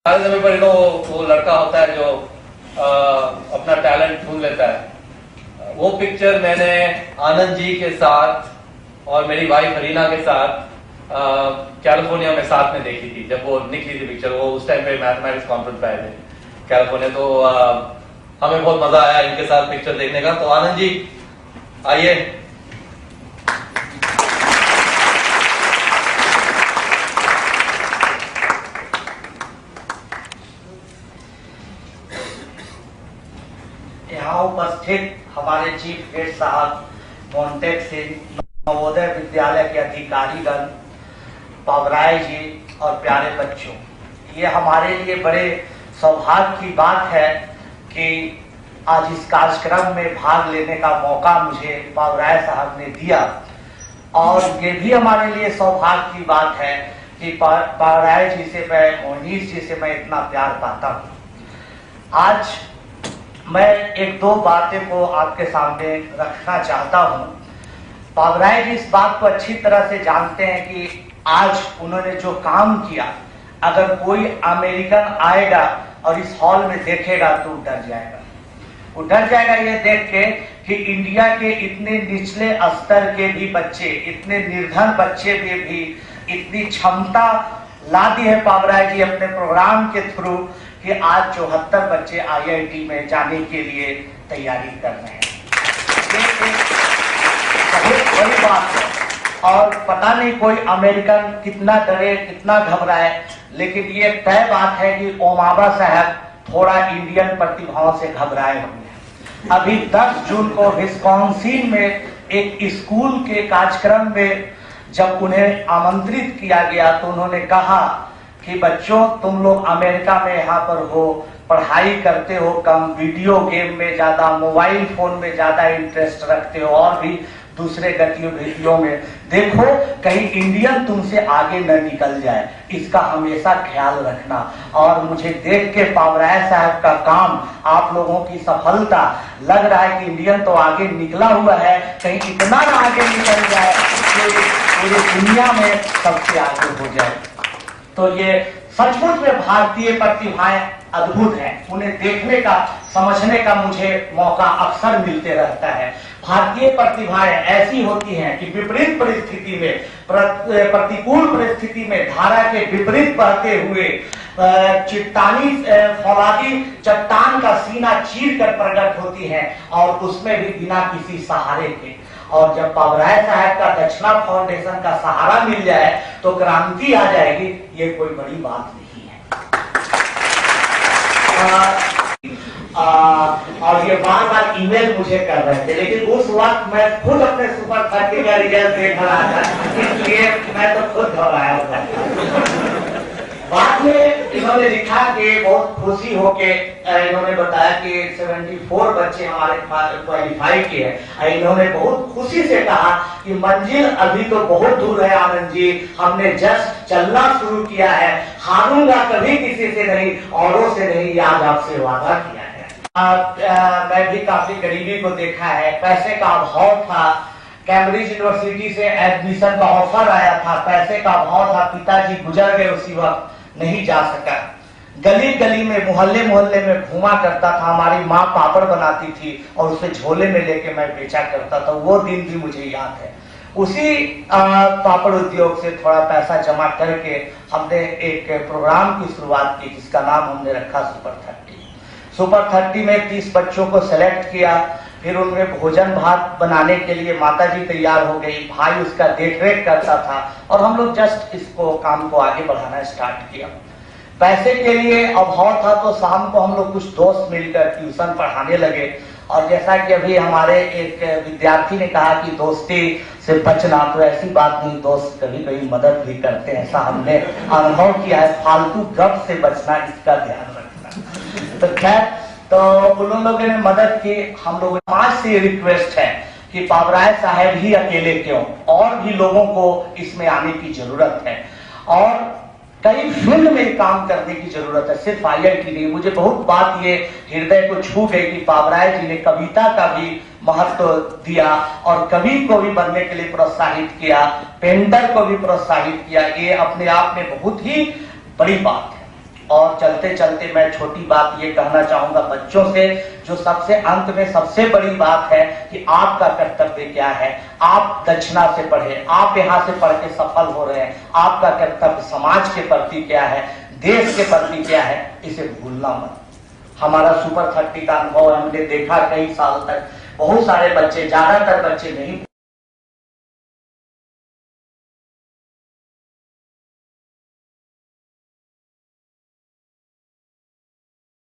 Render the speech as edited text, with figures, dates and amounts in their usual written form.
समय पर वो लड़का होता है जो अपना टैलेंट ढूंढ लेता है। वो पिक्चर मैंने आनंद जी के साथ और मेरी वाइफ हरीना के साथ कैलिफोर्निया में साथ में देखी थी। जब वो निकली थी पिक्चर, वो उस टाइम पे मैथमेटिक्स कॉन्फ्रेंस पे आए थे कैलिफोर्निया, तो हमें बहुत मजा आया इनके साथ पिक्चर देखने का। तो आनंद जी आइए। यहाँ उपस्थित हमारे चीफ गेस्ट साहब, मोन्टेक सिंह, नवोदय विद्यालय के अधिकारीगण, पावराय जी और प्यारे बच्चों, ये हमारे लिए बड़े सौभाग्य की बात है कि आज इस कार्यक्रम में भाग लेने का मौका मुझे पावराय साहब ने दिया। और ये भी हमारे लिए सौभाग्य की बात है कि पावराय जी से मैं, मोनीश जी से मैं इतना प्यार पाता हूँ। आज मैं एक दो बातें को आपके सामने रखना चाहता हूं। पावराय जी इस बात को अच्छी तरह से जानते हैं कि आज उन्होंने जो काम किया, अगर कोई अमेरिकन आएगा और इस हॉल में देखेगा तो डर जाएगा। वो डर जाएगा ये देख के कि इंडिया के इतने निचले स्तर के भी बच्चे, इतने निर्धन बच्चे में भी इतनी क्षमता ला दी है पावराय जी अपने प्रोग्राम के थ्रू कि आज 74 बच्चे IIT में जाने के लिए तैयारी कर रहे हैं। ये बहुत बड़ी बात है। और पता नहीं कोई अमेरिकन कितना डरे, कितना घबराए, लेकिन ये तय बात है कि ओबामा साहब थोड़ा इंडियन प्रतिभाओं से घबराए हुए हैं। अभी 10 जून को विस्कॉन्सिन में एक स्कूल के कार्यक्रम में जब उन्हें आमंत्रित किया गया तो उन्होंने कहा कि बच्चों, तुम लोग अमेरिका में यहाँ पर हो, पढ़ाई करते हो कम, वीडियो गेम में ज्यादा, मोबाइल फोन में ज्यादा इंटरेस्ट रखते हो और भी दूसरे गतिविधियों में, देखो कहीं इंडियन तुमसे आगे न निकल जाए, इसका हमेशा ख्याल रखना। और मुझे देख के पावराय साहब का काम, आप लोगों की सफलता, लग रहा है कि इंडियन तो आगे निकला हुआ है, कहीं इतना ना आगे निकल जाए कि पूरी दुनिया में सबसे आगे हो जाए। तो ये सचमुच में भारतीय प्रतिभाएं अद्भुत हैं। उन्हें देखने का, समझने का मुझे मौका अक्सर मिलते रहता है। भारतीय प्रतिभाएं ऐसी होती हैं कि विपरीत परिस्थिति में, प्रतिकूल परिस्थिति में धारा के विपरीत बहते हुए चिट्टानी फौलादी चट्टान का सीना चीर कर प्रकट होती हैं, और उसमें भी बिना किसी सहारे के। और जब पावराय साहब का दक्षिणा फाउंडेशन का सहारा मिल जाए तो क्रांति आ जाएगी। ये कोई बड़ी बात नहीं है। और ये बार बार ईमेल मुझे कर रहे थे, लेकिन उस वक्त मैं खुद अपने सुपर 30 का रिजल्ट देख रहा था, इसलिए मैं तो खुद घबराया था। बाद में इन्होंने लिखा कि बहुत खुशी होके इन्होंने बताया कि 74 बच्चे हमारे क्वालिफाई किए हैं। इन्होंने बहुत खुशी से कहा कि मंजिल अभी तो बहुत दूर है आनंद जी, हमने जस्ट चलना शुरू किया है, हारूंगा कभी किसी से नहीं, औरों से नहीं, आज आपसे वादा किया है। मैं भी काफी गरीबी को देखा है, पैसे का अभाव था, कैम्ब्रिज यूनिवर्सिटी से एडमिशन का ऑफर आया था, पैसे का अभाव था, पिताजी गुजर गए उसी वक्त, नहीं जा सका। गली गली में, मोहल्ले मोहल्ले में घूमा करता था। हमारी माँ पापड़ बनाती थी और उसे झोले में लेके मैं बेचा करता था। वो दिन भी मुझे याद है। उसी पापड़ उद्योग से थोड़ा पैसा जमा करके हमने एक प्रोग्राम की शुरुआत की, जिसका नाम हमने रखा सुपर 30। सुपर 30 में 30 बच्चों को सेलेक्ट किया। फिर उनमें भोजन भात बनाने के लिए माताजी तैयार हो गई, भाई उसका देखरेख करता था, और हम लोग जस्ट इसको काम को आगे बढ़ाना स्टार्ट किया। पैसे के लिए अभाव था तो शाम को हम लोग कुछ दोस्त मिलकर ट्यूशन पढ़ाने लगे। और जैसा कि अभी हमारे एक विद्यार्थी ने कहा कि दोस्ती से बचना, तो ऐसी बात नहीं, दोस्त कभी कभी मदद भी करते हैं, ऐसा हमने अनुभव किया है। फालतू गप से बचना, इसका ध्यान रखना। तो खैर, तो उन लोगों ने मदद की। हम लोग समाज से रिक्वेस्ट है कि पावराय साहब ही अकेले क्यों, और भी लोगों को इसमें आने की जरूरत है, और कई फील्ड में काम करने की जरूरत है, सिर्फ IIT नहीं। मुझे बहुत बात ये हृदय को छू गई कि पावराय जी ने कविता का भी महत्व दिया और कवि को भी बनने के लिए प्रोत्साहित किया, पेंटर को भी प्रोत्साहित किया। ये अपने आप में बहुत ही बड़ी बात है। और चलते चलते मैं छोटी बात ये कहना चाहूंगा बच्चों से, जो सबसे अंत में सबसे बड़ी बात है कि आपका कर्तव्य क्या है। आप दक्षिणा से पढ़े, आप यहाँ से पढ़ के सफल हो रहे हैं, आपका कर्तव्य समाज के प्रति क्या है, देश के प्रति क्या है, इसे भूलना मत। हमारा सुपर 30 का अनुभव हमने देखा, कई साल तक बहुत सारे बच्चे, ज्यादातर बच्चे नहीं